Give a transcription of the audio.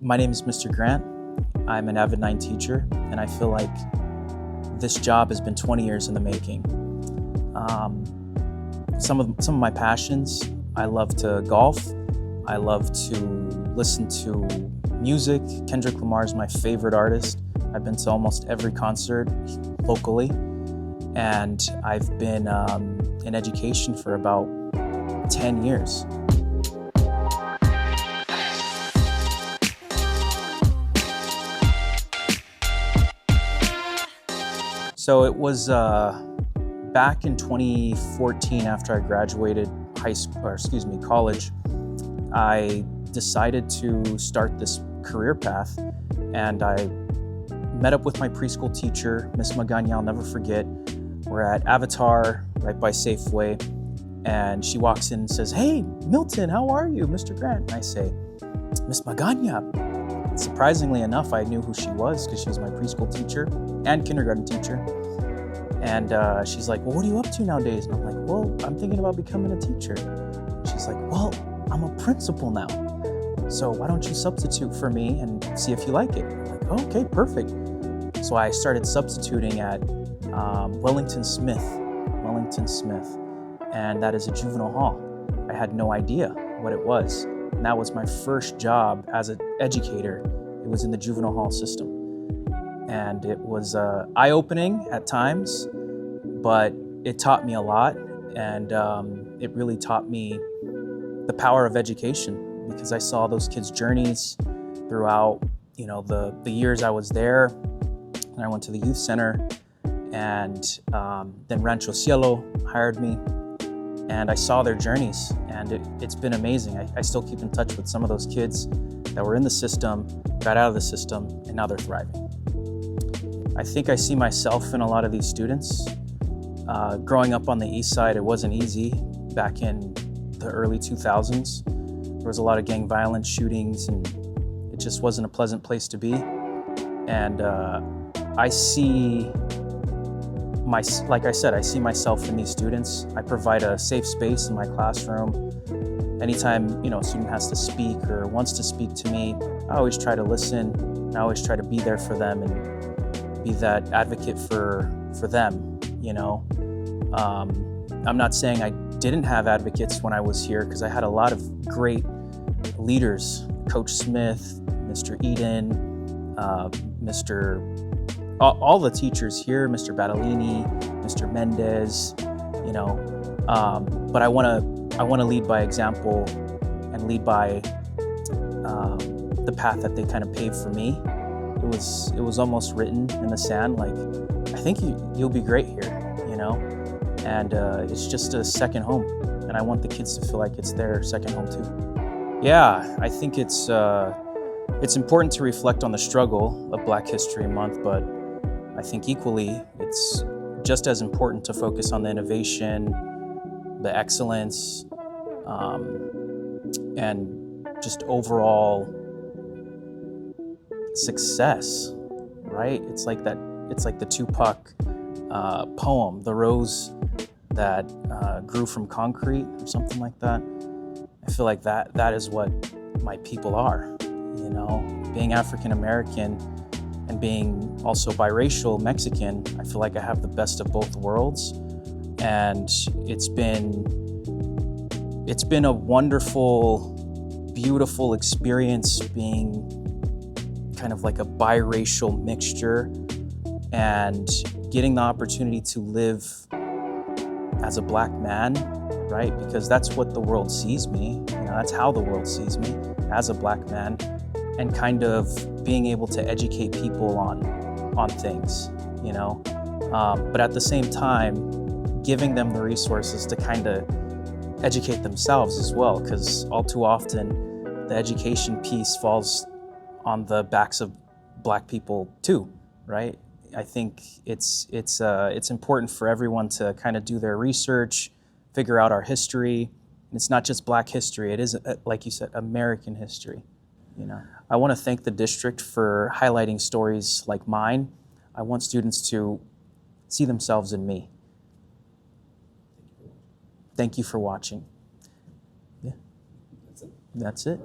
My name is Mr. Grant. I'm an Avid 9 teacher, and I feel like this job has been 20 years in the making. Some of my passions: I love to golf. I love to listen to music. Kendrick Lamar is my favorite artist. I've been to almost every concert locally, and I've been in education for about 10 years. So it was back in 2014, after I graduated college, I decided to start this career path, and I met up with my preschool teacher, Miss Magana. I'll never forget. We're at Avatar, right by Safeway, and she walks in and says, "Hey, Milton, how are you, Mr. Grant?" And I say, "Miss Magana." Surprisingly enough, I knew who she was because she was my preschool teacher and kindergarten teacher. And she's like, "Well, what are you up to nowadays?" And I'm like, "Well, I'm thinking about becoming a teacher." She's like, "Well, I'm a principal now, so why don't you substitute for me and see if you like it?" I'm like, "Oh, okay, perfect." So I started substituting at Wellington Smith, and that is a juvenile hall. I had no idea what it was, and that was my first job as an educator. It was in the juvenile hall system, and it was eye-opening at times, but it taught me a lot, and it really taught me the power of education, because I saw those kids' journeys throughout, the years I was there. And I went to the youth center, and then Rancho Cielo hired me, and I saw their journeys, and it's been amazing. I still keep in touch with some of those kids that were in the system, got out of the system, and now they're thriving. I think I see myself in a lot of these students. Growing up on the east side, it wasn't easy back in the early 2000s. There was a lot of gang violence, shootings, and it just wasn't a pleasant place to be. And I see myself in these students. I provide a safe space in my classroom. Anytime, a student has to speak or wants to speak to me, I always try to listen, and I always try to be there for them and be that advocate for them, I'm not saying I didn't have advocates when I was here, because I had a lot of great leaders: Coach Smith, Mr. Eden, all the teachers here, Mr. Battellini, Mr. Mendez, but I want to lead by example and lead by the path that they kind of paved for me. It was almost written in the sand, like, I think you'll be great here, and it's just a second home, and I want the kids to feel like it's their second home too. Yeah, I think it's important to reflect on the struggle of Black History Month, but I think equally it's just as important to focus on the innovation, the excellence, and just overall success, right? It's like the Tupac poem, "The Rose that Grew from Concrete," or something like that. I feel like that is what my people are, being African American and being also biracial Mexican. I feel like I have the best of both worlds, and it's been a wonderful, beautiful experience being kind of like a biracial mixture and getting the opportunity to live as a Black man, right? Because that's what the world sees me. That's how the world sees me, as a Black man, and kind of being able to educate people on things, but at the same time, giving them the resources to kind of educate themselves as well, because all too often the education piece falls on the backs of Black people too, right? I think it's important for everyone to kind of do their research, figure out our history. And it's not just Black history; it is, like you said, American history. I want to thank the district for highlighting stories like mine. I want students to see themselves in me. Thank you for watching. Yeah, that's it.